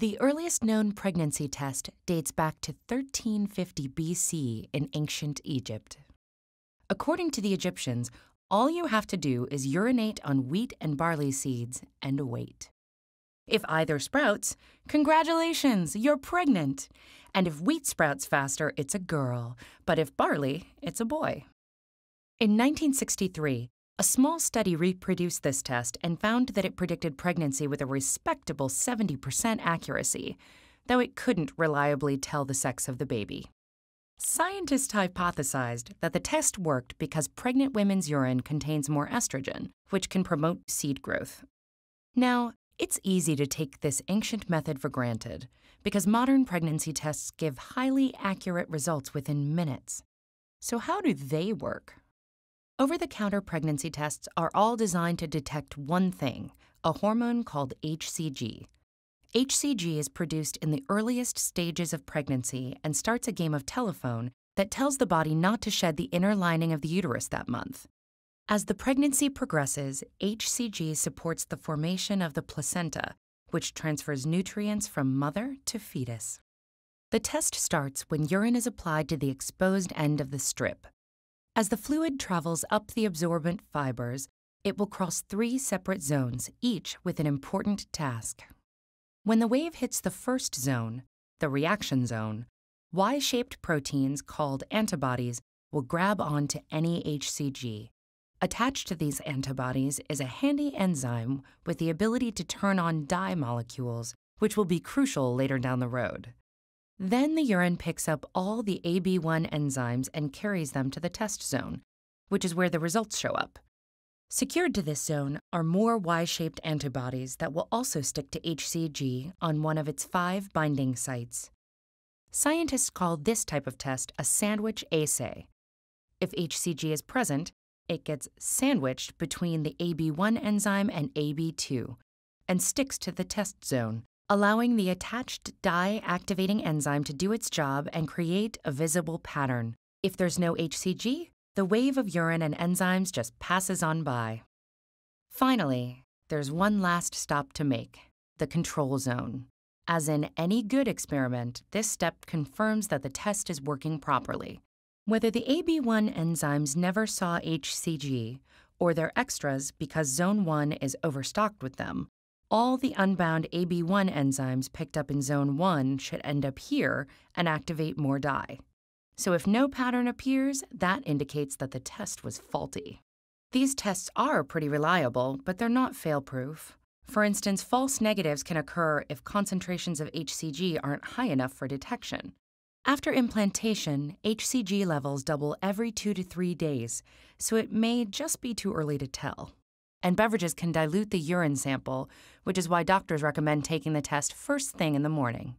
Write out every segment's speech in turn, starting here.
The earliest known pregnancy test dates back to 1350 BC in ancient Egypt. According to the Egyptians, all you have to do is urinate on wheat and barley seeds and wait. If either sprouts, congratulations, you're pregnant. And if wheat sprouts faster, it's a girl. But if barley, it's a boy. In 1963, a small study reproduced this test and found that it predicted pregnancy with a respectable 70% accuracy, though it couldn't reliably tell the sex of the baby. Scientists hypothesized that the test worked because pregnant women's urine contains more estrogen, which can promote seed growth. Now, it's easy to take this ancient method for granted because modern pregnancy tests give highly accurate results within minutes. So how do they work? Over-the-counter pregnancy tests are all designed to detect one thing, a hormone called HCG. HCG is produced in the earliest stages of pregnancy and starts a game of telephone that tells the body not to shed the inner lining of the uterus that month. As the pregnancy progresses, HCG supports the formation of the placenta, which transfers nutrients from mother to fetus. The test starts when urine is applied to the exposed end of the strip. As the fluid travels up the absorbent fibers, it will cross 3 separate zones, each with an important task. When the wave hits the first zone, the reaction zone, Y-shaped proteins called antibodies will grab onto any HCG. Attached to these antibodies is a handy enzyme with the ability to turn on dye molecules, which will be crucial later down the road. Then the urine picks up all the AB1 enzymes and carries them to the test zone, which is where the results show up. Secured to this zone are more Y-shaped antibodies that will also stick to HCG on one of its 5 binding sites. Scientists call this type of test a sandwich assay. If HCG is present, it gets sandwiched between the AB1 enzyme and AB2 and sticks to the test zone, allowing the attached dye-activating enzyme to do its job and create a visible pattern. If there's no HCG, the wave of urine and enzymes just passes on by. Finally, there's one last stop to make, the control zone. As in any good experiment, this step confirms that the test is working properly. Whether the AB1 enzymes never saw HCG, or they're extras because Zone 1 is overstocked with them, all the unbound AB1 enzymes picked up in Zone 1 should end up here and activate more dye. So if no pattern appears, that indicates that the test was faulty. These tests are pretty reliable, but they're not fail-proof. For instance, false negatives can occur if concentrations of HCG aren't high enough for detection. After implantation, HCG levels double every 2 to 3 days, so it may just be too early to tell. And beverages can dilute the urine sample, which is why doctors recommend taking the test first thing in the morning.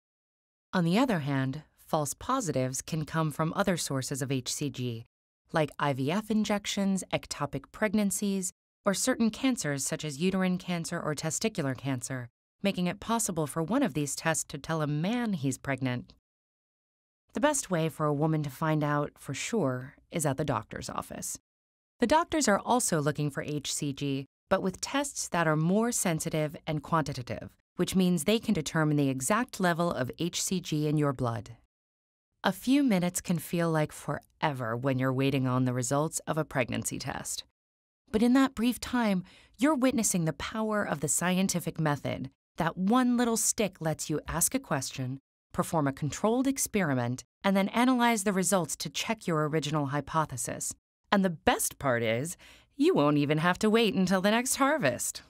On the other hand, false positives can come from other sources of HCG, like IVF injections, ectopic pregnancies, or certain cancers such as uterine cancer or testicular cancer, making it possible for one of these tests to tell a man he's pregnant. The best way for a woman to find out for sure is at the doctor's office. The doctors are also looking for HCG, but with tests that are more sensitive and quantitative, which means they can determine the exact level of HCG in your blood. A few minutes can feel like forever when you're waiting on the results of a pregnancy test. But in that brief time, you're witnessing the power of the scientific method. That one little stick lets you ask a question, perform a controlled experiment, and then analyze the results to check your original hypothesis. And the best part is, you won't even have to wait until the next harvest.